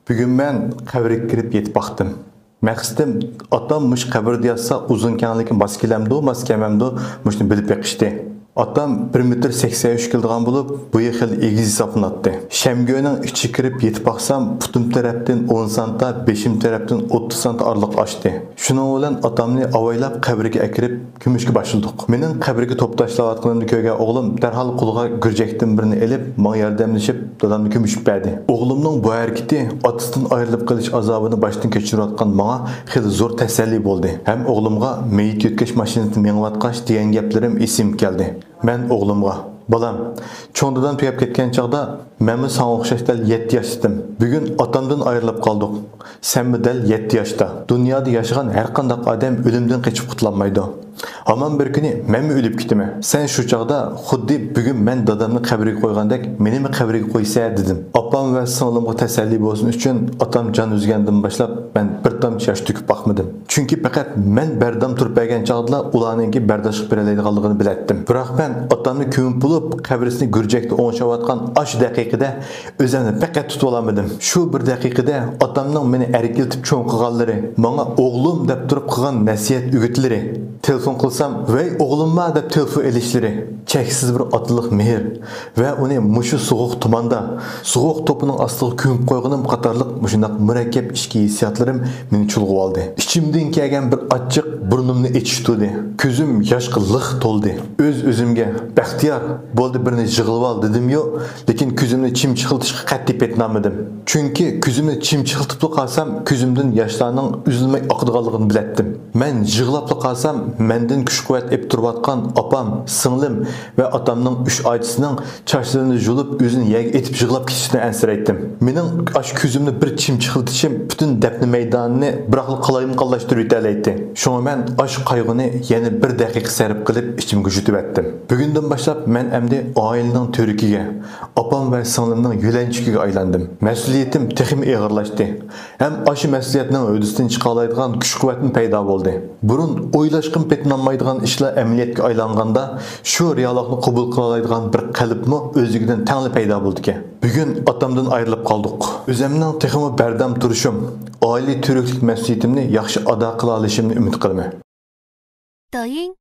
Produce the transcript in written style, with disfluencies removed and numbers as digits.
Bugün ben qabrga kirib yetib baxtım. Maqsadim otam mush qabrda yatsa uzun kanlikin baskilamdi, maskamamdi, mushni bilib beqishdi. Otam 1,83 m keldigan bo'lib, bu xil egiz hisoblanatdi. Shamgo'ning ichi kirib yetib baxsam, putum tarafdan 10 santa, beshim tarafdan 30 santa orliq oshdi. Shuning bilan otamni avaylab qabrga akirib kumushga boshladik. Mening qabrga top tashlayotganimni ko'rgan o'g'lim darhol qo'liga gurjakdan birini elib, menga yordamlashib, dadamni kumushib berdi. O'g'limning bu harakati otasidan ayrilib qolish azobini boshdan kechirayotgan menga xil zo'r tasalli bo'ldi. Ham o'g'limga meyit yetkash mashinasini mengvatqash degan gaplarim esimga keldi. Men o'g'limga "Balam, cho'ndadan tugab ketgan chaqda men sana o'xshashda 7 yoshdim. Bugun otamdan ayrilib qoldik. Sen dal 7 yoshda. Dunyoda yashagan har qanday odam o'limdan qochib qutulmaydi. Aman bir kuni men o'lib ketaman. Sen shu chaqda xuddi bugun men dadamni qabriga qo'ygandek, meni qabriga qo'ysa dedim. Opam va singlimga tasalli bo'lsin uchun otam jon uzgandan boshlab men bir tomchi yosh to'kib boqmadim. Chunki faqat men bardam turib bergan chaqda ularninki bardoshlik berolmaydiganligini bilatdim. Biroq men otamni ko'mib bo'lib qabrisini gurjakda o'ngshayotgan ash daqiqada o'zimni faqat tutib olamadim. Shu bir daqiqada otamning meni erkiltib cho'ng qilganlari, menga o'g'lim deb turib qilgan nasihat o'gitlari, telefon qilsam "Vay o'g'limma" deb telefon elishlari, cheksiz bir otliq mehr va uni mushu sovuq tumanda, sovuq to'pining ostiga ko'mib qo'yganim qatorliq mushunaq murakkab ichki hissiyotlarim meni chulg'ib oldi. Ichimdan kelgan bir achchiq burnimni ichishdi. Ko'zim yoshga liq to'ldi. O'zimga "Baxtiyor, bo'ldi birini yig'ilib ol" dedim-yu, lekin ko'zimni chimchiqiltishga qat'iy petnamadim. Chunki ko'zimni chimchiqiltib qolsam, ko'zimdan yoshlarning uzilmay oqadiganligini bilatdim. Men yig'lab qolsam, mendan kuch-quvvat ep turayotgan opam, singlim va otamning 3 oychisining sochlarini yulib o'zini yag etib yig'lab ketishini ansiraytdim. Mening ash ko'zimni bir chimchiqiltishim butun dafni maydonini biroqli qalayim qallashtirib yetalaydi. Shunga men ash qayg'uni yana bir daqiqa sarf qilib ichimga jutib etdim. Bugundan boshlab men endi oilaning to'rikiga, opam va singlimning yo'lanchikiga aylandim. Mas'uliyatim texim og'irlashdi. Ham ash mas'uliyatning o'disidan chiqa oladigan kuch-quvvatim paydo bo'ldi. Burun o'ylashqim petnanmaydigan ishlar amaliyotga aylanganda shu reallikni qabul qila oladigan bir qalbmi o'zigidan tangli paydo bo'ldi-ki. Bugun otamdan ayrilib qoldik. O'zimning teximi bardam turishim, oila to'riklik mas'uliyatimni yaxshi ado qila olishimni umid qilaman. 抖音